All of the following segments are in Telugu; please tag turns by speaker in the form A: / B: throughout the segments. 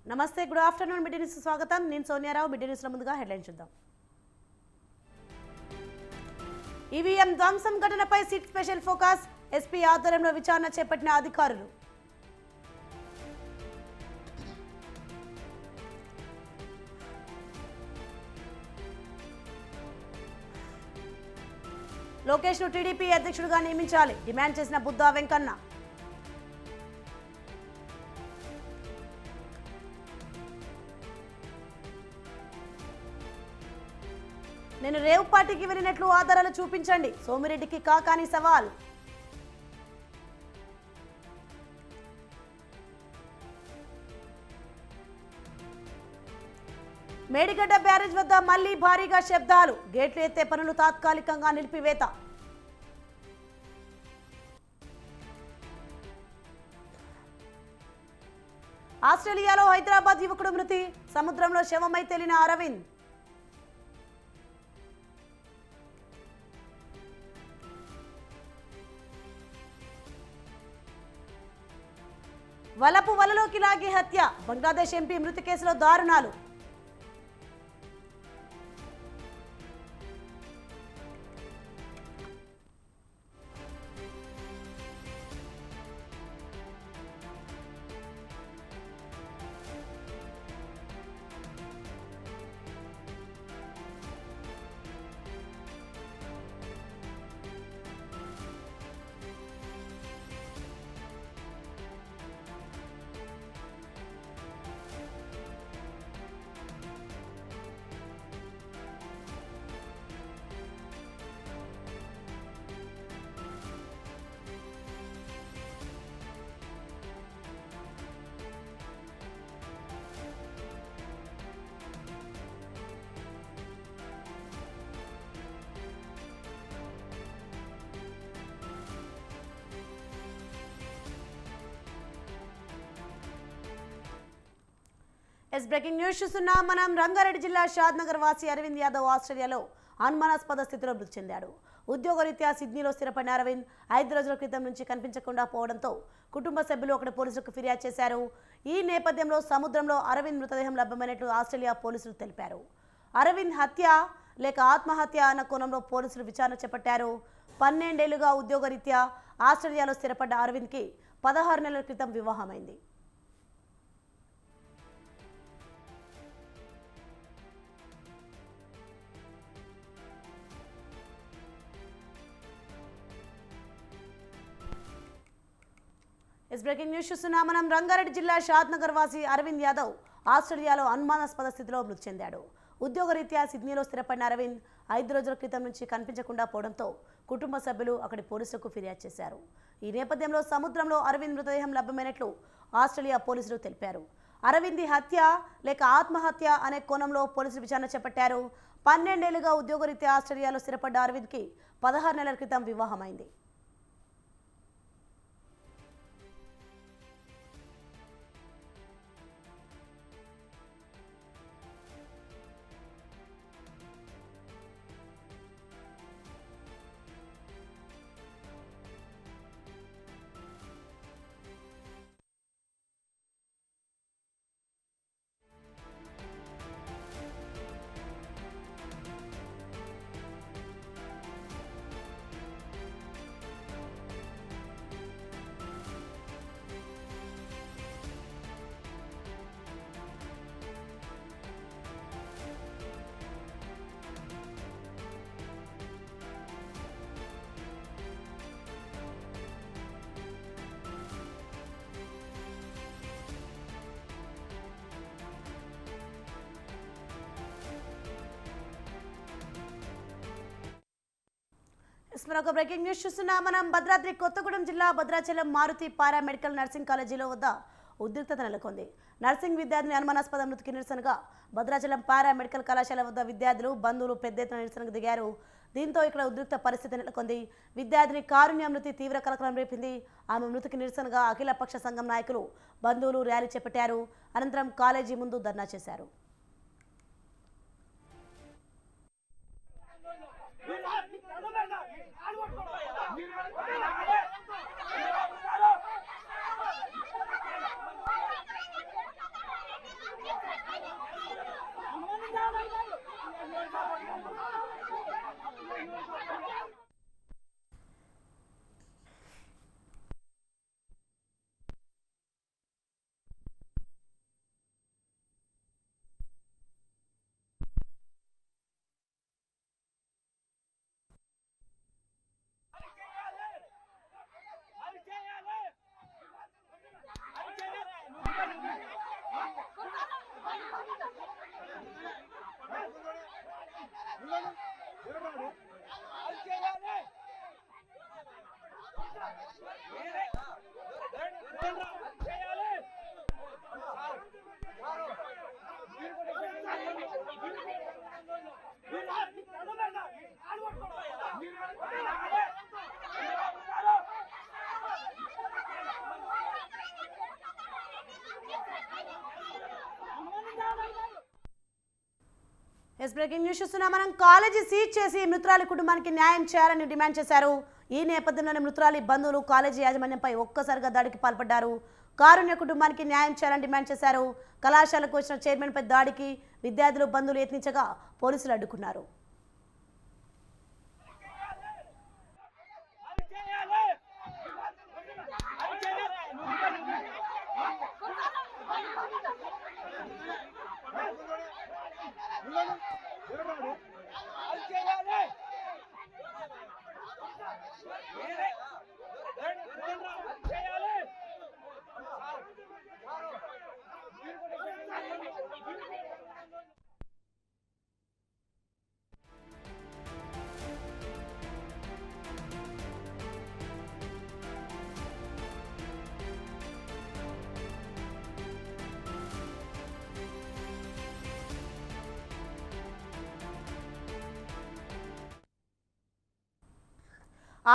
A: నమస్తే, గుడ్ ఆఫ్టర్నూన్. మిడ్ న్యూస్ స్వాగతం. నేను సోనియారావు. మిడ్ న్యూస్లో ముందుగా హెడ్లైన్ చూద్దాం. ఈవీఎం ధ్వంసం ఘటనపై సిట్ స్పెషల్ ఫోకస్. ఎస్పీ ఆధ్వర్యంలో విచారణ చేపట్టిన అధికారులు. లోకేష్ ను టీడీపీ అధ్యక్షుడిగా నియమించాలి డిమాండ్ చేసిన బుద్ధా వెంకన్న. నేను రేవ్ పార్టీకి వెళ్ళినట్లు ఆధారాలు చూపించండి, సోమిరెడ్డికి కాకాని సవాల్. మేడిగడ్డ బ్యారేజ్ వద్ద మళ్లీ భారీగా శబ్దాలు, గేట్లు ఎత్తే పనులు తాత్కాలికంగా నిలిపివేత. ఆస్ట్రేలియాలో హైదరాబాద్ యువకుడు మృతి, సముద్రంలో శవమై తేలిన అరవింద్. వలపు వలలోకి లాగి హత్య, బంగ్లాదేశ్ ఎంపీ మృతి కేసులో దారుణాలు. బ్రేకింగ్ న్యూస్ చూస్తున్నాం. మనం రంగారెడ్డి జిల్లా షాద్నగర్ వాసి అరవింద్ యాదవ్ ఆస్ట్రేలియాలో అనుమానాస్పద స్థితిలో మృతి చెందాడు. ఉద్యోగరీత్యా సిడ్నీలో స్థిరపడిన అరవింద్ 5 రోజుల క్రితం నుంచి కనిపించకుండా పోవడంతో కుటుంబ సభ్యులు అక్కడ పోలీసులకు ఫిర్యాదు చేశారు. ఈ నేపథ్యంలో సముద్రంలో అరవింద్ మృతదేహం లభ్యమైనట్లు ఆస్ట్రేలియా పోలీసులు తెలిపారు. అరవింద్ హత్య లేక ఆత్మహత్య అన్న కోణంలో పోలీసులు విచారణ చేపట్టారు. 12 ఏళ్లుగా ఉద్యోగరీత్యా ఆస్ట్రేలియాలో స్థిరపడ్డ అరవింద్కి 16 నెలల క్రితం వివాహమైంది. బ్రేకింగ్ న్యూస్ చూస్తున్నా. మనం రంగారెడ్డి జిల్లా షాద్నగర్ వాసి అరవింద్ యాదవ్ ఆస్ట్రేలియాలో అనుమానాస్పద స్థితిలో మృతి చెందాడు. ఉద్యోగరీత్యా సిడ్నీలో స్థిరపడిన అరవింద్ 5 రోజుల క్రితం నుంచి కనిపించకుండా పోవడంతో కుటుంబ సభ్యులు అక్కడి పోలీసులకు ఫిర్యాదు చేశారు. ఈ నేపథ్యంలో సముద్రంలో అరవింద్ మృతదేహం లభ్యమైనట్లు ఆస్ట్రేలియా పోలీసులు తెలిపారు. అరవింద్ హత్య లేక ఆత్మహత్య అనే కోణంలో పోలీసులు విచారణ చేపట్టారు. 12 ఏళ్లుగా ఉద్యోగరీత్యా ఆస్ట్రేలియాలో స్థిరపడ్డ అరవింద్కి 16 నెలల క్రితం వివాహమైంది. మరొక బ్రేకింగ్ న్యూస్ చూస్తున్నాం. మనం భద్రాద్రి కొత్తగూడెం జిల్లా భద్రాచలం మారుతి పారామెడికల్ నర్సింగ్ కాలేజీలో వద్ద ఉద్రిక్తత నెలకొంది. నర్సింగ్ విద్యార్థిని అనుమానాస్పద మృతికి నిరసనగా భద్రాచలం పారామెడికల్ కళాశాల వద్ద విద్యార్థులు బంధువులు పెద్ద ఎత్తున నిరసనకు దిగారు. దీంతో ఇక్కడ ఉద్రిక్త పరిస్థితి నెలకొంది. విద్యార్థిని కారుణ్య మృతి తీవ్ర కలకలం రేపింది. ఆమె మృతికి నిరసనగా అఖిలపక్ష సంఘం నాయకులు బంధువులు ర్యాలీ చేపట్టారు. అనంతరం కాలేజీ ముందు ధర్నా చేశారు. ఎస్ బ్రేకింగ్ న్యూస్ చూస్తున్నాం. మనం కాలేజీ సీజ్ చేసి మృతురాలి కుటుంబానికి న్యాయం చేయాలని డిమాండ్ చేశారు. ఈ నేపథ్యంలోనే మృతురాలి బంధువులు కాలేజీ యాజమాన్యంపై ఒక్కసారిగా దాడికి పాల్పడ్డారు. కారుణ్య కుటుంబానికి న్యాయం చేయాలని డిమాండ్ చేశారు. కళాశాలకు వచ్చిన చైర్మన్పై దాడికి విద్యార్థులు బంధువులు యత్నించగా పోలీసులు అడ్డుకున్నారు.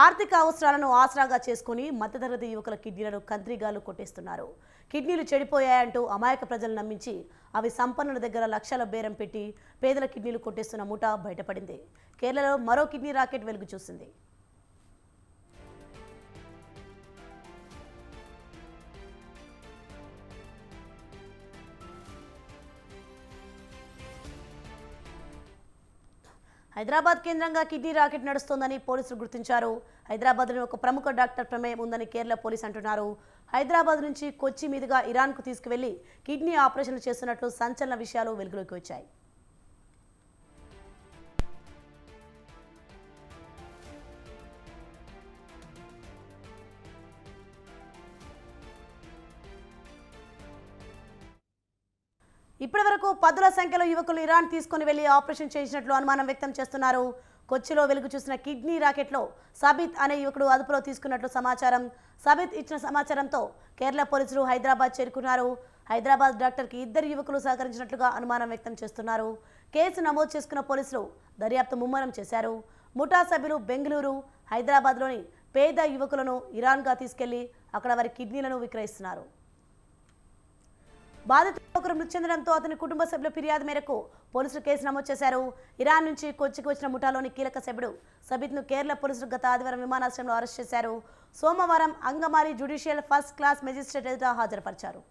A: ఆర్థిక అవసరాలను ఆసరాగా చేసుకుని మధ్యతరగతి యువకుల కిడ్నీలను కంత్రిగాలు కొట్టేస్తున్నారు. కిడ్నీలు చెడిపోయాయంటూ అమాయక ప్రజలు నమ్మించి అవి సంపన్నుల దగ్గర లక్షల బేరం పెట్టి పేదల కిడ్నీలు కొట్టేస్తున్న ముఠా బయటపడింది. కేరళలో మరో కిడ్నీ రాకెట్ వెలుగు చూసింది. హైదరాబాద్ కేంద్రంగా కిడ్నీ రాకెట్ నడుస్తోందని పోలీసులు గుర్తించారు. హైదరాబాద్లోని ఒక ప్రముఖ డాక్టర్ ప్రమేయం ఉందని కేరళ పోలీసు అంటున్నారు. హైదరాబాద్ నుంచి కొచ్చి మీదుగా ఇరాన్కు తీసుకువెళ్లి కిడ్నీ ఆపరేషన్లు చేస్తున్నట్లు సంచలన విషయాలు వెలుగులోకి వచ్చాయి. ఇప్పటి వరకు పదుల సంఖ్యలో యువకులు ఇరాన్ తీసుకుని వెళ్లి ఆపరేషన్ చేసినట్లు అనుమానం వ్యక్తం చేస్తున్నారు. కొచ్చిలో వెలుగు చూసిన కిడ్నీ రాకెట్లో సబిత్ అనే యువకుడు అదుపులో తీసుకున్నట్లు సమాచారం. సబిత్ ఇచ్చిన సమాచారంతో కేరళ పోలీసులు హైదరాబాద్ చేరుకున్నారు. హైదరాబాద్ డాక్టర్కి ఇద్దరు యువకులు సహకరించినట్లుగా అనుమానం వ్యక్తం చేస్తున్నారు. కేసు నమోదు చేసుకున్న పోలీసులు దర్యాప్తు ముమ్మరం చేశారు. ముఠా సభ్యులు బెంగళూరు, హైదరాబాద్లోని పేద యువకులను ఇరాన్గా తీసుకెళ్లి అక్కడ వారి కిడ్నీలను విక్రయిస్తున్నారు. బాధితుడు ఒకరు మృతి చెందడంతో అతని కుటుంబ సభ్యుల ఫిర్యాదు మేరకు పోలీసులు కేసు నమోదు చేశారు. ఇరాన్ నుంచి కొచ్చికి వచ్చిన ముఠాలోని కీలక సభ్యుడు సబిత్ను కేరళ పోలీసులు గత ఆదివారం విమానాశ్రయంలో అరెస్ట్ చేశారు. సోమవారం అంగమారి జ్యుడిషియల్ ఫస్ట్ క్లాస్ మెజిస్ట్రేట్ ఎదుట హాజరుపరిచారు.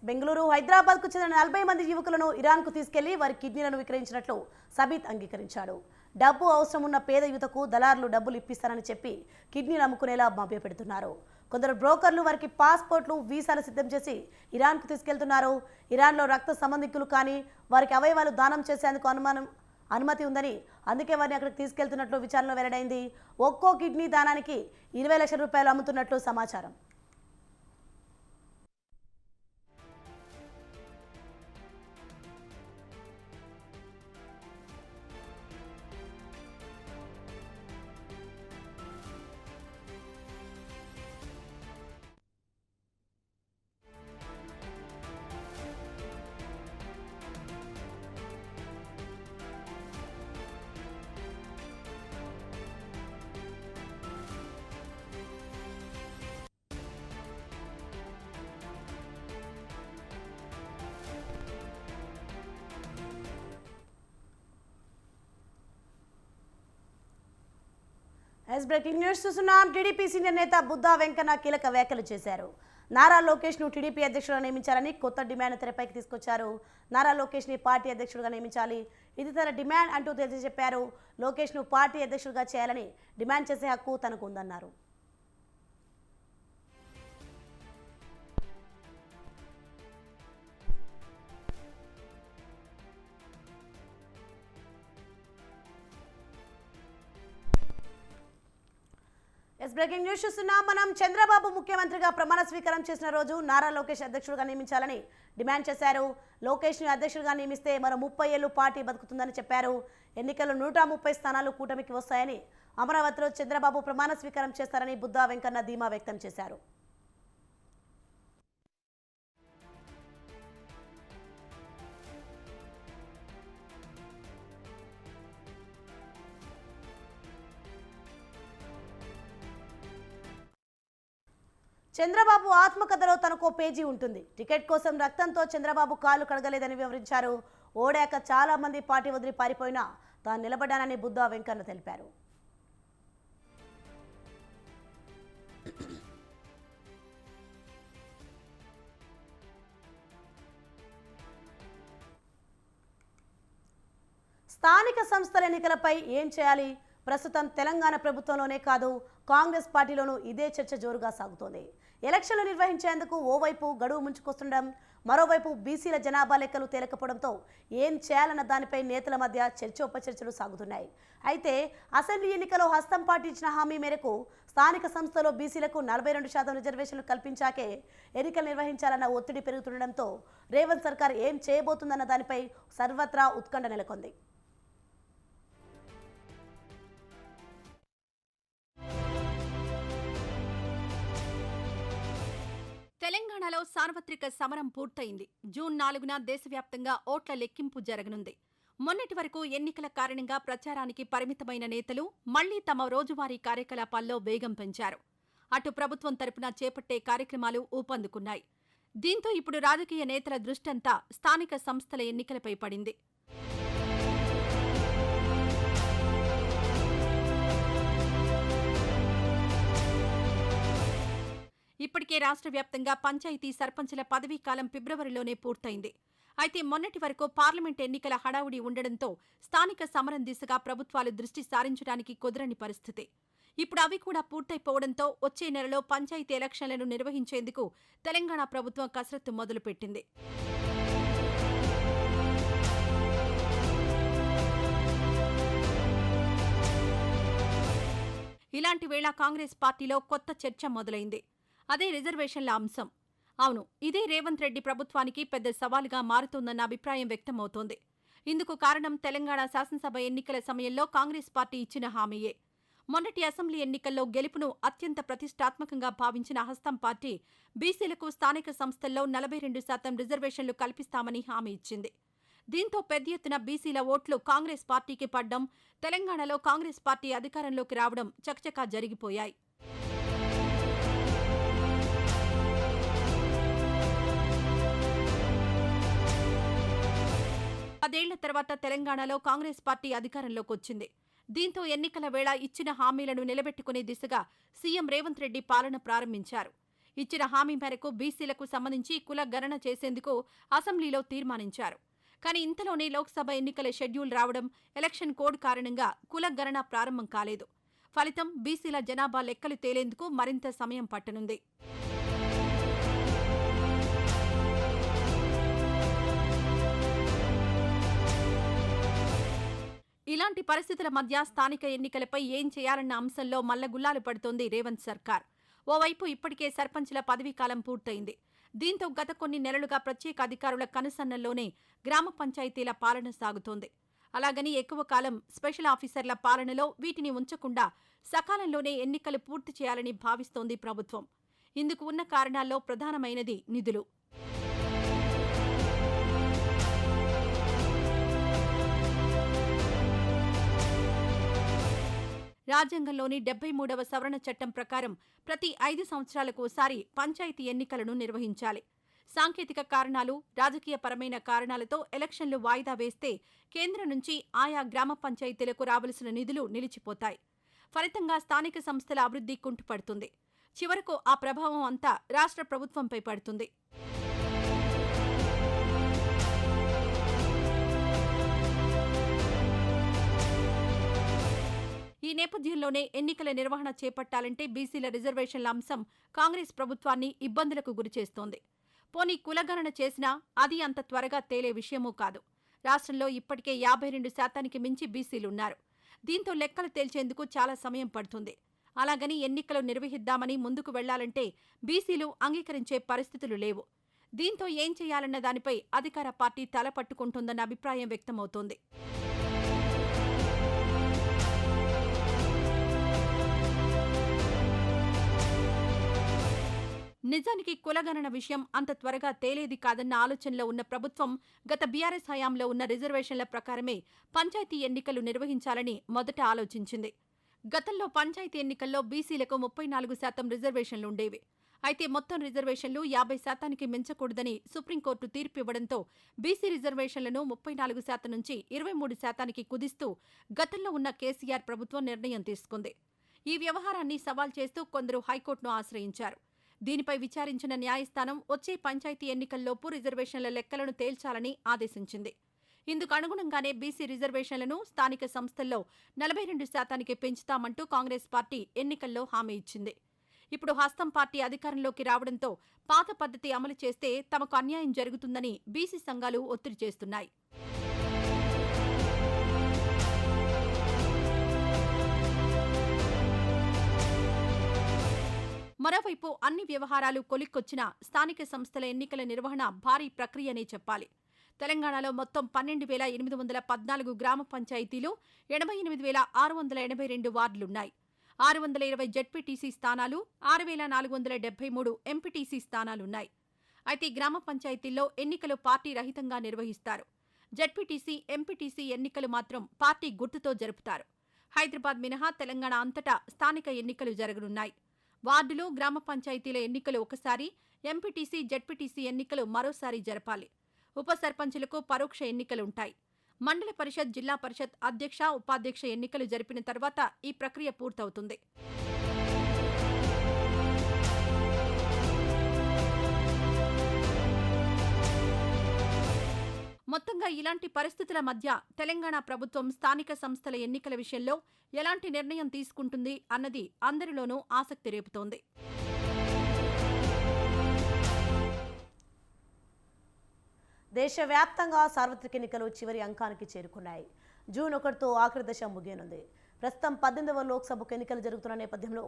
A: బెంగళూరు, హైదరాబాద్కు చెందిన 40 మంది యువకులను ఇరాన్కు తీసుకెళ్లి వారి కిడ్నీలను విక్రయించినట్లు సబీత్ అంగీకరించాడు. డబ్బు అవసరం ఉన్న పేద యువతకు దళారులు డబ్బులు ఇప్పిస్తారని చెప్పి కిడ్నీలు అమ్ముకునేలా మభ్యపెడుతున్నారు. కొందరు బ్రోకర్లు వారికి పాస్పోర్ట్లు, వీసాలు సిద్ధం చేసి ఇరాన్కు తీసుకెళ్తున్నారు. ఇరాన్లో రక్త సంబంధికులు కానీ వారికి అవయవాలు దానం చేసేందుకు అనుమతి ఉందని, అందుకే వారిని అక్కడికి తీసుకెళ్తున్నట్లు విచారణలో వెల్లడైంది. ఒక్కో కిడ్నీ దానానికి 20 లక్షల రూపాయలు అమ్ముతున్నట్లు సమాచారం. బ్రేకింగ్ న్యూస్ చూస్తున్నాం. టీడీపీ సీనియర్ నేత బుద్ధా వెంకన్న కీలక వ్యాఖ్యలు చేశారు. నారా లోకేష్ను టీడీపీ అధ్యక్షుడిగా నియమించాలని కొత్త డిమాండ్ తెరపైకి తీసుకొచ్చారు. నారా లోకేష్ని పార్టీ అధ్యక్షుడిగా నియమించాలి, ఇది తన డిమాండ్ అంటూ తెలిసి చెప్పారు. లోకేష్ను పార్టీ అధ్యక్షుడిగా చేయాలని డిమాండ్ చేసే హక్కు తనకు ఉందన్నారు. బ్రేకింగ్ న్యూస్ చూస్తున్నాం. మనం చంద్రబాబు ముఖ్యమంత్రిగా ప్రమాణ స్వీకారం చేసిన రోజు నారా లోకేష్ అధ్యక్షుడిగా నియమించాలని డిమాండ్ చేశారు. లోకేష్ను అధ్యక్షుడిగా నియమిస్తే మరో 30 ఏళ్లు పార్టీ బతుకుతుందని చెప్పారు. ఎన్నికల్లో 130 స్థానాలు కూటమికి వస్తాయని, అమరావతిలో చంద్రబాబు ప్రమాణ స్వీకారం చేస్తారని బుద్ధా వెంకన్న ధీమా వ్యక్తం చేశారు. చంద్రబాబు ఆత్మకథలో తనకో పేజీ ఉంటుంది. టికెట్ కోసం రక్తంతో చంద్రబాబు కాలు కడగలేదని వివరించారు. ఓడాక చాలా మంది పార్టీ వదిలి పారిపోయినా తాను నిలబడ్డానని బుద్ధా వెంకన్న తెలిపారు. స్థానిక సంస్థల ఎన్నికలపై ఏం చేయాలి? ప్రస్తుతం తెలంగాణ ప్రభుత్వంలోనే కాదు, కాంగ్రెస్ పార్టీలోనూ ఇదే చర్చ జోరుగా సాగుతోంది. ఎలక్షన్లు నిర్వహించేందుకు ఓవైపు గడువు ముంచుకొస్తుండడం, మరోవైపు బీసీల జనాభా లెక్కలు తేలకపోవడంతో ఏం చేయాలన్న దానిపై నేతల మధ్య చర్చోపచర్చలు సాగుతున్నాయి. అయితే అసెంబ్లీ ఎన్నికలో హస్తం పార్టీ ఇచ్చిన హామీ మేరకు స్థానిక సంస్థలో బీసీలకు 42% రిజర్వేషన్లు కల్పించాకే ఎన్నికలు నిర్వహించాలన్న ఒత్తిడి పెరుగుతుండడంతో రేవంత్ సర్కార్ ఏం చేయబోతుందన్న దానిపై సర్వత్రా ఉత్కంఠ నెలకొంది.
B: తెలంగాణలో సార్వత్రిక సమరం పూర్తయింది. జూన్ 4న దేశవ్యాప్తంగా ఓట్ల లెక్కింపు జరగనుంది. మొన్నటి వరకు ఎన్నికల కారణంగా ప్రచారానికి పరిమితమైన నేతలు మళ్లీ తమ రోజువారీ కార్యకలాపాల్లో వేగం పెంచారు. అటు ప్రభుత్వం తరపున చేపట్టే కార్యక్రమాలు ఊపందుకున్నాయి. దీంతో ఇప్పుడు రాజకీయ నేతల దృష్టంతా స్థానిక సంస్థల ఎన్నికలపై పడింది. ఇప్పటికే రాష్ట్ర వ్యాప్తంగా పంచాయతీ సర్పంచుల పదవీకాలం ఫిబ్రవరిలోనే పూర్తయింది. అయితే మొన్నటి వరకు పార్లమెంట్ ఎన్నికల హడావుడి ఉండడంతో స్థానిక సమరం దిశగా ప్రభుత్వాలు దృష్టి సారించడానికి కుదరని పరిస్థితి. ఇప్పుడు అవి కూడా పూర్తయిపోవడంతో వచ్చే నెలలో పంచాయతీ ఎలక్షన్లను నిర్వహించేందుకు తెలంగాణ ప్రభుత్వం కసరత్తు మొదలుపెట్టింది. ఇలాంటి వేళ కాంగ్రెస్ పార్టీలో కొత్త చర్చ మొదలైంది. అదే రిజర్వేషన్ల అంశం. అవును, ఇదే రేవంత్ రెడ్డి ప్రభుత్వానికి పెద్ద సవాలుగా మారుతోందన్న అభిప్రాయం వ్యక్తమవుతోంది. ఇందుకు కారణం తెలంగాణ శాసనసభ ఎన్నికల సమయంలో కాంగ్రెస్ పార్టీ ఇచ్చిన హామీయే. మొన్నటి అసెంబ్లీ ఎన్నికల్లో గెలుపును అత్యంత ప్రతిష్టాత్మకంగా భావించిన హస్తం పార్టీ బీసీలకు స్థానిక సంస్థల్లో 42% రిజర్వేషన్లు కల్పిస్తామని హామీ ఇచ్చింది. దీంతో పెద్ద ఎత్తున బీసీల ఓట్లు కాంగ్రెస్ పార్టీకి పడ్డం, తెలంగాణలో కాంగ్రెస్ పార్టీ అధికారంలోకి రావడం చకచకా జరిగిపోయాయి. పదేళ్ల తర్వాత తెలంగాణలో కాంగ్రెస్ పార్టీ అధికారంలోకి వచ్చింది. దీంతో ఎన్నికల వేళ ఇచ్చిన హామీలను నిలబెట్టుకునే దిశగా సీఎం రేవంత్ రెడ్డి పాలన ప్రారంభించారు. ఇచ్చిన హామీ మేరకు బీసీలకు సంబంధించి కుల గణన చేసేందుకు అసెంబ్లీలో తీర్మానించారు. కానీ ఇంతలోనే లోక్సభ ఎన్నికల షెడ్యూల్ రావడం, ఎలక్షన్ కోడ్ కారణంగా కుల గణన ప్రారంభం కాలేదు. ఫలితం బీసీల జనాభా లెక్కలు తేలేందుకు మరింత సమయం పట్టనుంది. ఇలాంటి పరిస్థితుల మధ్య స్థానిక ఎన్నికలపై ఏం చేయాలన్న అంశంలో మల్లగుల్లాలు పడుతోంది రేవంత్ సర్కార్. ఓవైపు ఇప్పటికే సర్పంచుల పదవీకాలం పూర్తయింది. దీంతో గత కొన్ని నెలలుగా ప్రత్యేక అధికారుల కనుసన్నల్లోనే గ్రామ పంచాయతీల పాలన సాగుతోంది. అలాగని ఎక్కువ కాలం స్పెషల్ ఆఫీసర్ల పాలనలో వీటిని ఉంచకుండా సకాలంలోనే ఎన్నికలు పూర్తి చేయాలని భావిస్తోంది ప్రభుత్వం. ఇందుకు ఉన్న కారణాల్లో ప్రధానమైనది నిధులు. రాజ్యాంగంలోని 73వ సవరణ చట్టం ప్రకారం ప్రతి 5 సంవత్సరాలకోసారి పంచాయతీ ఎన్నికలను నిర్వహించాలి. సాంకేతిక కారణాలు, రాజకీయపరమైన కారణాలతో ఎలక్షన్లు వాయిదా వేస్తే కేంద్రం నుంచి ఆయా గ్రామ పంచాయతీలకు రావలసిన నిధులు నిలిచిపోతాయి. ఫలితంగా స్థానిక సంస్థల అభివృద్ధి కుంటుపడుతుంది. చివరకు ఆ ప్రభావం అంతా రాష్ట్ర ప్రభుత్వంపై పడుతుంది. ఈ నేపథ్యంలోనే ఎన్నికల నిర్వహణ చేపట్టాలంటే బీసీల రిజర్వేషన్ల అంశం కాంగ్రెస్ ప్రభుత్వాన్ని ఇబ్బందులకు గురిచేస్తోంది. పోనీ కులగణన చేసినా అది అంత త్వరగా తేలే విషయమూ కాదు. రాష్ట్రంలో ఇప్పటికే 52% మించి బీసీలున్నారు. దీంతో లెక్కలు తేల్చేందుకు చాలా సమయం పడుతుంది. అలాగని ఎన్నికలు నిర్వహిద్దామని ముందుకు వెళ్లాలంటే బీసీలు అంగీకరించే పరిస్థితులు లేవు. దీంతో ఏం చేయాలన్న దానిపై అధికార పార్టీ తలపట్టుకుంటుందన్న అభిప్రాయం వ్యక్తమవుతోంది. నిజానికి కులగణన విషయం అంత త్వరగా తేలేది కాదన్న ఆలోచనలో ఉన్న ప్రభుత్వం గత బీఆర్ఎస్ హయాంలో ఉన్న రిజర్వేషన్ల ప్రకారమే పంచాయతీ ఎన్నికలు నిర్వహించాలని మొదట ఆలోచించింది. గతంలో పంచాయతీ ఎన్నికల్లో బీసీలకు 34% రిజర్వేషన్లుండేవి. అయితే మొత్తం రిజర్వేషన్లు 50% మించకూడదని సుప్రీంకోర్టు తీర్పు ఇవ్వడంతో బీసీ రిజర్వేషన్లను 34% నుంచి 23% కుదిస్తూ గతంలో ఉన్న కేసీఆర్ ప్రభుత్వం నిర్ణయం తీసుకుంది. ఈ వ్యవహారాన్ని సవాల్ చేస్తూ కొందరు హైకోర్టును ఆశ్రయించారు. దీనిపై విచారించిన న్యాయస్థానం వచ్చే పంచాయతీ ఎన్నికల్లోపు రిజర్వేషన్ల లెక్కలను తేల్చాలని ఆదేశించింది. ఇందుకు అనుగుణంగానే బీసీ రిజర్వేషన్లను స్థానిక సంస్థల్లో 42% పెంచుతామంటూ కాంగ్రెస్ పార్టీ ఎన్నికల్లో హామీ ఇచ్చింది. ఇప్పుడు హస్తం పార్టీ అధికారంలోకి రావడంతో పాత పద్ధతి అమలు చేస్తే తమకు అన్యాయం జరుగుతుందని బీసీ సంఘాలు ఒత్తిడి చేస్తున్నాయి. మరోవైపు అన్ని వ్యవహారాలు కొలిక్కొచ్చిన స్థానిక సంస్థల ఎన్నికల నిర్వహణ భారీ ప్రక్రియనే చెప్పాలి. తెలంగాణలో మొత్తం 12,814 గ్రామ పంచాయతీలు, 88,682 వార్డులున్నాయి. 620 జెడ్పీటీసీ స్థానాలు, 6,473 ఎంపీటీసీ స్థానాలున్నాయి. అయితే గ్రామ పంచాయతీల్లో ఎన్నికలు పార్టీ రహితంగా నిర్వహిస్తారు. జెడ్పీటీసీ, ఎంపీటీసీ ఎన్నికలు మాత్రం పార్టీ గుర్తుతో జరుపుతారు. హైదరాబాద్ మినహా తెలంగాణ అంతటా స్థానిక ఎన్నికలు జరగనున్నాయి. వార్డులు, గ్రామ పంచాయతీల ఎన్నికలు ఒకసారి, ఎంపీటీసీ, జెడ్పీటీసీ ఎన్నికలు మరోసారి జరపాలి. ఉప సర్పంచులకు పరోక్ష ఎన్నికలుంటాయి. మండల పరిషత్, జిల్లా పరిషత్ అధ్యక్ష, ఉపాధ్యక్ష ఎన్నికలు జరిపిన తర్వాత ఈ ప్రక్రియ పూర్తవుతుంది. మొత్తంగా ఇలాంటి పరిస్థితుల మధ్య తెలంగాణ ప్రభుత్వం స్థానిక సంస్థల ఎన్నికల విషయంలో ఎలాంటి నిర్ణయం తీసుకుంటుంది అన్నది అందరిలోనూ ఆసక్తి రేపుతోంది.
A: దేశవ్యాప్తంగా సార్వత్రిక ఎన్నికలు చివరి అంకానికి చేరుకున్నాయి. జూన్ 1తో ఆఖరి దశ ముగియనుంది. ప్రస్తుతం 18వ లోక్సభకు ఎన్నికలు జరుగుతున్న నేపథ్యంలో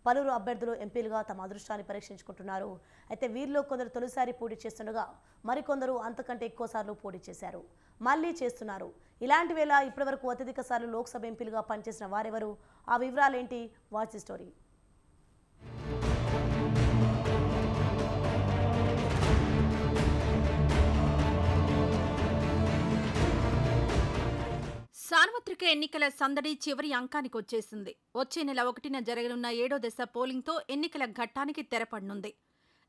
A: పలువురు అభ్యర్థులు ఎంపీలుగా తమ అదృష్టాన్ని పరీక్షించుకుంటున్నారు. అయితే వీరిలో కొందరు తొలిసారి పోటీ చేస్తుండగా మరికొందరు అంతకంటే ఎక్కువసార్లు పోటీ చేశారు, మళ్లీ చేస్తున్నారు. ఇలాంటి వేళ ఇప్పటివరకు అత్యధిక సార్లు లోక్సభ ఎంపీలుగా పనిచేసిన వారెవరు, ఆ వివరాలేంటి? Watch the story.
B: సార్వత్రిక ఎన్నికల సందడి చివరి అంకానికి వచ్చేసింది. వచ్చే నెల 1న జరగనున్న 7వ దశ పోలింగ్తో ఎన్నికల ఘట్టానికి తెరపడనుంది.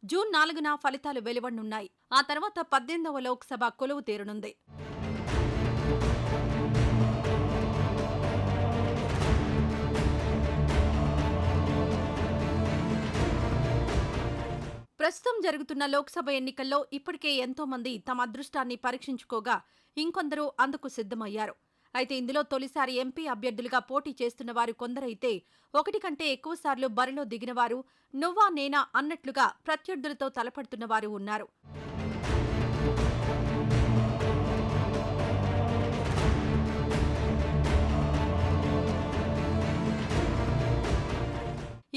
B: జూన్ 4న ఫలితాలు వెలువడనున్నాయి. ఆ తర్వాత 18వ లోక్సభ కొలువు తీరనుంది. ప్రస్తుతం జరుగుతున్న లోక్సభ ఎన్నికల్లో ఇప్పటికే ఎంతో మంది తమ అదృష్టాన్ని పరీక్షించుకోగా ఇంకొందరు అందుకు సిద్ధమయ్యారు. అయితే ఇందులో తొలిసారి ఎంపీ అభ్యర్థులుగా పోటీ చేస్తున్న వారు కొందరైతే 1 కంటే ఎక్కువసార్లు బరిలో దిగినవారు, నువ్వా నేనా అన్నట్లుగా ప్రత్యర్థులతో తలపడుతున్నవారు ఉన్నారు.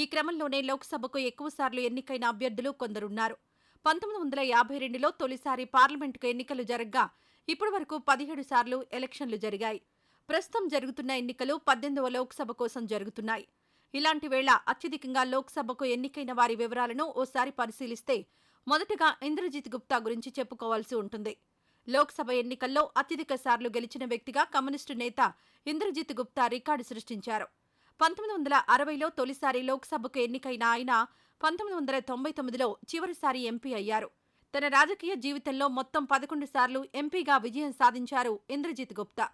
B: ఈ క్రమంలోనే లోక్సభకు ఎక్కువసార్లు ఎన్నికైన అభ్యర్థులు కొందరున్నారు. 1952లో తొలిసారి పార్లమెంటుకు ఎన్నికలు జరగ్గా ఇప్పటి వరకు 17 సార్లు ఎలక్షన్లు జరిగాయి. ప్రస్తుతం జరుగుతున్న ఎన్నికలు 18వ లోక్సభ కోసం జరుగుతున్నాయి. ఇలాంటి వేళ అత్యధికంగా లోక్సభకు ఎన్నికైన వారి వివరాలను ఓసారి పరిశీలిస్తే మొదటగా ఇంద్రజిత్ గుప్తా గురించి చెప్పుకోవాల్సి ఉంటుంది. లోక్సభ ఎన్నికల్లో అత్యధిక సార్లు గెలిచిన వ్యక్తిగా కమ్యూనిస్టు నేత ఇంద్రజిత్ గుప్తా రికార్డు సృష్టించారు. 1960లో తొలిసారి లోక్సభకు ఎన్నికైన ఆయన 1999లో చివరిసారి ఎంపీ అయ్యారు. తన రాజకీయ జీవితంలో మొత్తం 11 సార్లు ఎంపీగా విజయం సాధించారు ఇంద్రజిత్ గుప్తా.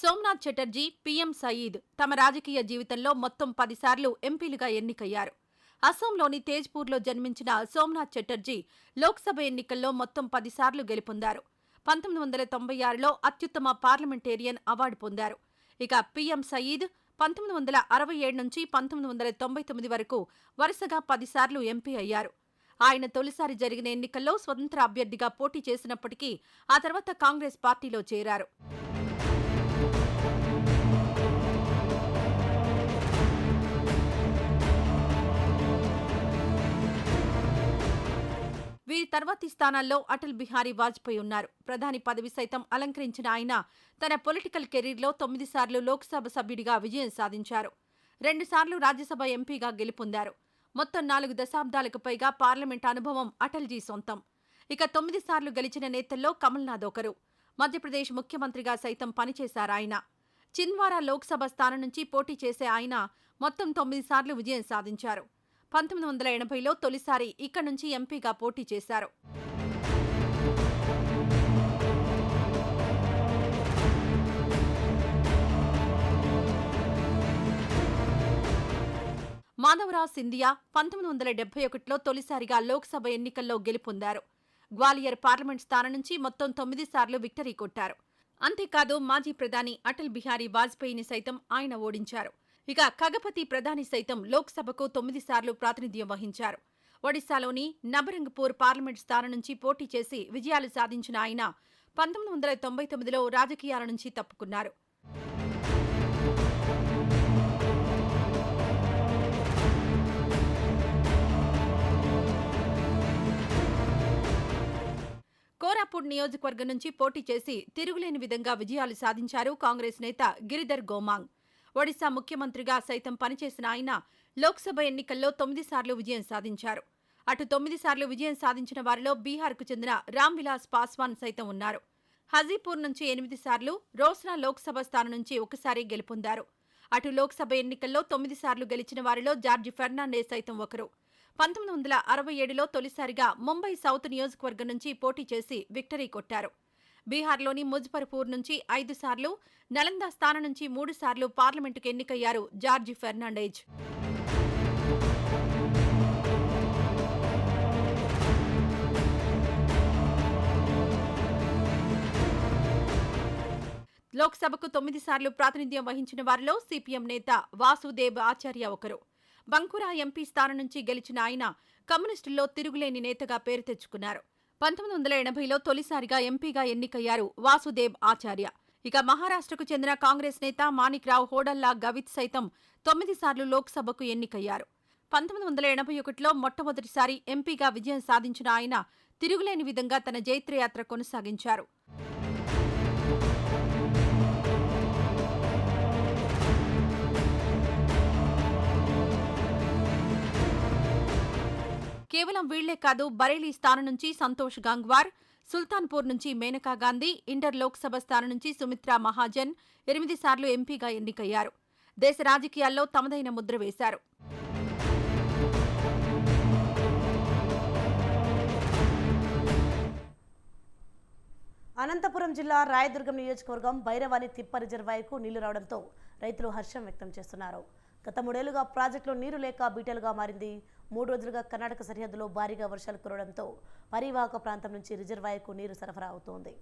B: సోమనాథ్ చటర్జీ, పీఎం సయీద్ తమ రాజకీయ జీవితంలో మొత్తం 10 సార్లు ఎంపీలుగా ఎన్నికయ్యారు. అస్సాంలోని తేజ్పూర్లో జన్మించిన సోమనాథ్ చటర్జీ లోక్సభ ఎన్నికల్లో మొత్తం 10 సార్లు గెలుపొందారు. 1996లో అత్యుత్తమ పార్లమెంటేరియన్ అవార్డు పొందారు. ఇక పీఎం సయీద్ 1967 నుంచి 1999 వరకు వరుసగా 10 సార్లు ఎంపీ అయ్యారు. ఆయన తొలిసారి జరిగిన ఎన్నికల్లో స్వతంత్ర అభ్యర్థిగా పోటీ చేసినప్పటికీ ఆ తర్వాత కాంగ్రెస్ పార్టీలో చేరారు. వీరి తర్వాతి స్థానాల్లో అటల్ బిహారీ వాజ్పేయి ఉన్నారు. ప్రధాని పదవి సైతం అలంకరించిన ఆయన తన పొలిటికల్ కెరీర్లో 9 సార్లు లోక్సభ సభ్యుడిగా విజయం సాధించారు. 2 సార్లు రాజ్యసభ ఎంపీగా గెలుపొందారు. మొత్తం 4 దశాబ్దాలకు పైగా పార్లమెంట్ అనుభవం అటల్జీ సొంతం. ఇక 9 సార్లు గెలిచిన నేతల్లో కమల్నాథ్ ఒకరు. మధ్యప్రదేశ్ ముఖ్యమంత్రిగా సైతం పనిచేశారాయన. చింద్వారా లోక్సభ స్థానం నుంచి పోటీ చేసే ఆయన మొత్తం 9 సార్లు విజయం సాధించారు. 1980లో తొలిసారి ఇక్కడి నుంచి ఎంపీగా పోటీ చేశారు. మాధవరావ్ సింధియా 1971లో తొలిసారిగా లోక్సభ ఎన్నికల్లో గెలుపొందారు. గ్వాలియర్ పార్లమెంట్ స్థానం నుంచి మొత్తం 9 సార్లు విక్టరీ కొట్టారు. అంతేకాదు మాజీ ప్రధాని అటల్ బిహారీ వాజ్పేయిని సైతం ఆయన ఓడించారు. ఇక ఖగపతి ప్రధాని సైతం లోక్సభకు 9 సార్లు ప్రాతినిధ్యం వహించారు. ఒడిశాలోని నబరంగపూర్ పార్లమెంట్ స్థానం నుంచి పోటీ చేసి విజయాలు సాధించిన ఆయన 1999లో రాజకీయాల నుంచి తప్పుకున్నారు. కోరాపుట్ నియోజకవర్గం నుంచి పోటీ చేసి తిరుగులేని విధంగా విజయాలు సాధించారు కాంగ్రెస్ నేత గిరిధర్ గోమాంగ్. ఒడిశా ముఖ్యమంత్రిగా సైతం పనిచేసిన ఆయన లోక్సభ ఎన్నికల్లో 9 సార్లు విజయం సాధించారు. అటు 9 సార్లు విజయం సాధించిన వారిలో బీహార్కు చెందిన రామ్ విలాస్ పాస్వాన్ సైతం ఉన్నారు. హజీపూర్ నుంచి 8 సార్లు, రోస్నా లోక్సభ స్థానం నుంచి ఒకసారి గెలుపొందారు. అటు లోక్సభ ఎన్నికల్లో 9 సార్లు గెలిచిన వారిలో జార్జి ఫెర్నాండెస్ సైతం ఒకరు. 1967లో తొలిసారిగా ముంబై సౌత్ నియోజకవర్గం నుంచి పోటీ చేసి విక్టరీ కొట్టారు. బీహార్లోని ముజఫర్పూర్ నుంచి 5 సార్లు, నలంద స్థానం నుంచి 3 సార్లు పార్లమెంటుకు ఎన్నికయ్యారు జార్జి ఫెర్నాండెజ్. లోక్సభకు 9 సార్లు ప్రాతినిధ్యం వహించిన వారిలో సిపిఎం నేత వాసుదేవ్ ఆచార్య ఒకరు. బంకురా ఎంపీ స్థానం నుంచి గెలిచిన ఆయన కమ్యూనిస్టుల్లో తిరుగులేని నేతగా పేరు తెచ్చుకున్నారు. 1980లో తొలిసారిగా ఎంపీగా ఎన్నికయ్యారు వాసుదేవ్ ఆచార్య. ఇక మహారాష్ట్రకు చెందిన కాంగ్రెస్ నేత మాణిక్రావు హోడల్లా గవిత్ సైతం 9 సార్లు లోక్సభకు ఎన్నికయ్యారు. 1981లో మొట్టమొదటిసారి ఎంపీగా విజయం సాధించిన ఆయన తిరుగులేని విధంగా తన జైత్రయాత్ర కొనసాగించారు. కేవలం వీళ్లే కాదు, బరేలీ స్థానం నుంచి సంతోష్ గంగ్వార్, సుల్తాన్పూర్ నుంచి మేనకా గాంధీ, ఇండర్ లోక్సభ స్థానం నుంచి సుమిత్రా మహాజన్ 8 సార్లు ఎంపీగా ఎన్నికయ్యారు. దేశ రాజకీయాల్లో తమదైన ముద్ర వేశారు.
A: అనంతపురం జిల్లా రాయదుర్గం నియోజకవర్గం భైరవాని తిప్ప రిజర్వాయర్కు నీళ్లు రావడంతో రైతులు హర్షం వ్యక్తం చేస్తున్నారు. గత 3 ఏళ్లుగా ప్రాజెక్టులో నీరు లేక బీటలుగా మారింది. 3 రోజులుగా కర్ణాటక సరిహద్దులో భారీగా వర్షాలు కురవడంతో పరివాహక ప్రాంతం నుంచి రిజర్వాయర్కు నీరు సరఫరా అవుతోంది.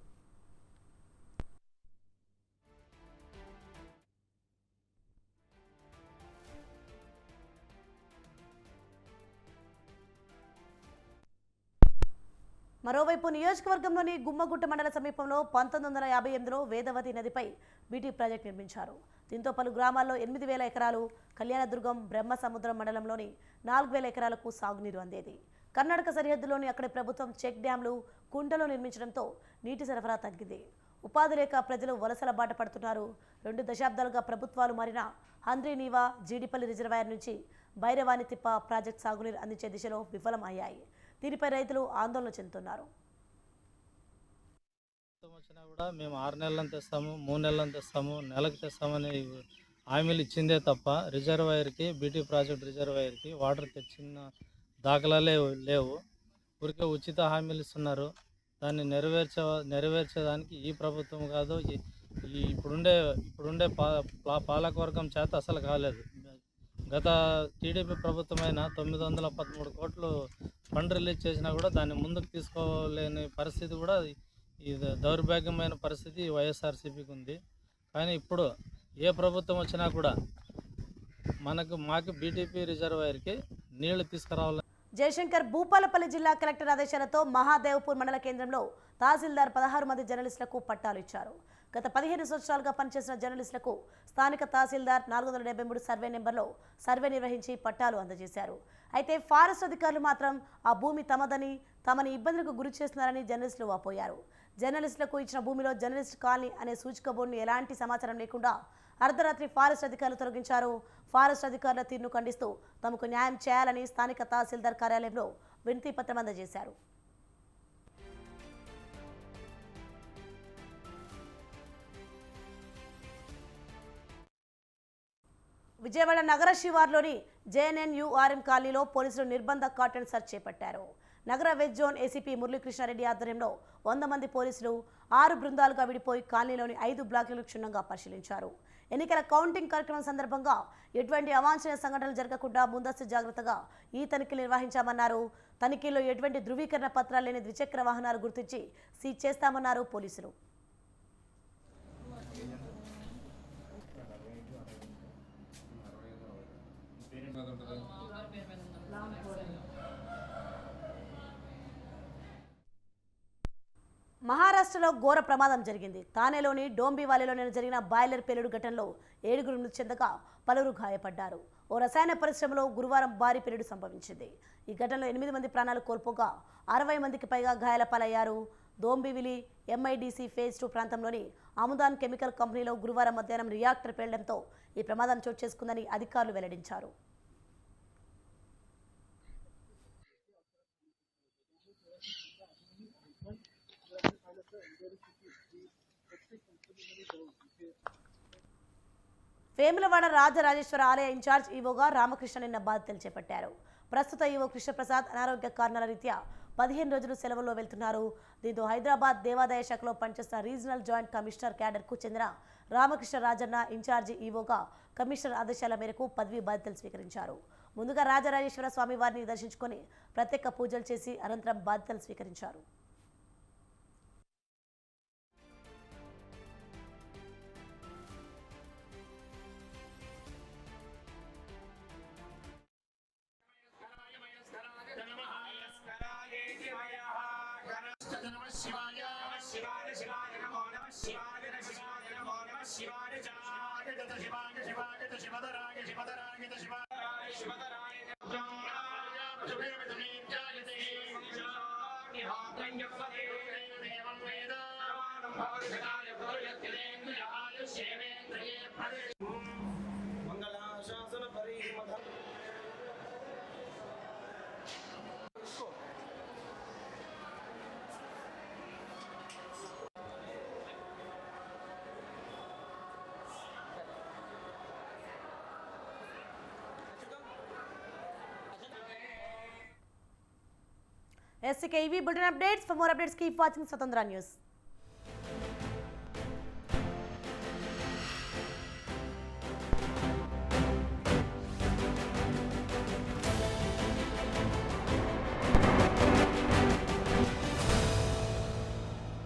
A: మరోవైపు నియోజకవర్గంలోని గుమ్మగుట్ట మండల సమీపంలో 1958లో వేదవతి నదిపై బీటీ ప్రాజెక్టు నిర్మించారు. దీంతో పలు గ్రామాల్లో 8,000 ఎకరాలు, కళ్యాణదుర్గం, బ్రహ్మసముద్రం మండలంలోని 4,000 ఎకరాలకు సాగునీరు అందేది. కర్ణాటక సరిహద్దులోని అక్కడి ప్రభుత్వం చెక్ డ్యాంలు, కుంటలు నిర్మించడంతో నీటి సరఫరా తగ్గింది. ఉపాధి లేక ప్రజలు వలసల బాట పడుతున్నారు. 2 దశాబ్దాలుగా ప్రభుత్వాలు మారిన హంద్రీనీవా, జీడిపల్లి రిజర్వాయర్ నుంచి భైరవాని తిప్ప ప్రాజెక్టు సాగునీరు అందించే దిశలో విఫలమయ్యాయి. దీనిపై రైతులు ఆందోళన చెందుతున్నారు.
C: వచ్చినా కూడా మేము 6 నెలలను తెస్తాము, 3 నెలలను తెస్తాము, నెలకు తెస్తామని హామీలు ఇచ్చిందే తప్ప రిజర్వాయర్కి, బీటీ ప్రాజెక్ట్ రిజర్వాయర్కి వాటర్ తెచ్చిన దాఖలాలే లేవు. ఊరికే ఉచిత హామీలు ఇస్తున్నారు. దాన్ని నెరవేర్చేదానికి ఈ ప్రభుత్వం కాదు, ఇప్పుడుండే పాలకవర్గం చేత అసలు కాలేదు. గత టీడీపీ ప్రభుత్వమైన 913 కోట్లు ఫండ్ రిలీజ్ చేసినా కూడా దాన్ని ముందుకు తీసుకోలేని పరిస్థితి కూడా, ఇది దౌర్భాగ్యమైన పరిస్థితి వైఎస్ఆర్సీపీకి ఉంది. కానీ ఇప్పుడు ఏ ప్రభుత్వం వచ్చినా కూడా మాకు బీటీపీ రిజర్వాయర్కి నీళ్లు తీసుకురావాలి.
A: జయశంకర్ భూపాలపల్లి జిల్లా కలెక్టర్ ఆదేశాలతో మహాదేవ్పూర్ మండల కేంద్రంలో తహసీల్దార్ 16 మంది జర్నలిస్టులకు పట్టాలు ఇచ్చారు. గత 15 సంవత్సరాలుగా పనిచేసిన జర్నలిస్టులకు స్థానిక తహసీల్దార్ 473 సర్వే నెంబర్లో సర్వే నిర్వహించి పట్టాలు అందజేశారు. అయితే ఫారెస్ట్ అధికారులు మాత్రం ఆ భూమి తమదని, తమని ఇబ్బందులకు గురి చేస్తున్నారని జర్నలిస్టులు వాపోయారు. జర్నలిస్టులకు ఇచ్చిన భూమిలో జర్నలిస్ట్ కాలనీ అనే సూచిక బోర్డును ఎలాంటి సమాచారం లేకుండా అర్ధరాత్రి ఫారెస్ట్ అధికారులు తొలగించారు. ఫారెస్ట్ అధికారుల తీరును ఖండిస్తూ తమకు న్యాయం చేయాలని స్థానిక తహసీల్దార్ కార్యాలయంలో వినతి పత్రం అందజేశారు. విజయవాడ నగర శివార్లోని జేఎన్ఎన్యూఆర్ఎం కాలనీలో పోలీసులు నిర్బంధ కాటన్ సెర్చ్ చేపట్టారు. నగర వెస్ట్ జోన్ ఏసీపీ మురళీకృష్ణారెడ్డి ఆధ్వర్యంలో 100 మంది పోలీసులు 6 బృందాలుగా విడిపోయి కాలనీలోని 5 బ్లాకులను క్షుణ్ణంగా పరిశీలించారు. ఎన్నికల కౌంటింగ్ కార్యక్రమం సందర్భంగా ఎటువంటి అవాంఛనీయ సంఘటనలు జరగకుండా ముందస్తు జాగ్రత్తగా ఈ తనిఖీలు నిర్వహించామన్నారు. తనిఖీల్లో ఎటువంటి ధృవీకరణ పత్రాలు లేని ద్విచక్ర వాహనాలు గుర్తించి సీజ్ చేస్తామన్నారు పోలీసులు. మహారాష్ట్రలో ఘోర ప్రమాదం జరిగింది. థానేలోని డోంబివాలిలో జరిగిన బాయిలర్ పేలుడు ఘటనలో 7 మృతి చెందగా పలువురు గాయపడ్డారు. ఓ రసాయన పరిశ్రమలో గురువారం భారీ పేలుడు సంభవించింది. ఈ ఘటనలో 8 మంది ప్రాణాలు కోల్పోగా 60 మందికి పైగా గాయాల పాలయ్యారు. దోంబివిలి ఎంఐడిసి ఫేజ్ 2 ప్రాంతంలోని అముదాన్ కెమికల్ కంపెనీలో గురువారం మధ్యాహ్నం రియాక్టర్ పేలడంతో ఈ ప్రమాదం చోటు చేసుకుందని అధికారులు వెల్లడించారు. వేములవాడ రాజరాజేశ్వర ఆలయ ఇన్ఛార్జ్ ఈవోగా రామకృష్ణ నిన్న బాధ్యతలు చేపట్టారు. ప్రస్తుత ఈవో కృష్ణప్రసాద్ అనారోగ్య కారణాల రీత్యా 15 రోజులు సెలవుల్లో వెళ్తున్నారు. దీంతో హైదరాబాద్ దేవాదాయ శాఖలో పనిచేస్తున్న రీజనల్ జాయింట్ కమిషనర్ క్యాడర్కు చెందిన రామకృష్ణ రాజన్న ఇన్ఛార్జి ఈవోగా కమిషనర్ ఆదేశాల మేరకు పదవి బాధ్యతలు స్వీకరించారు. ముందుగా రాజరాజేశ్వర స్వామి వారిని దర్శించుకొని ప్రత్యేక పూజలు చేసి అనంతరం బాధ్యతలు స్వీకరించారు. SCKV bulletin updates. For more updates, keep watching Swatandhra News.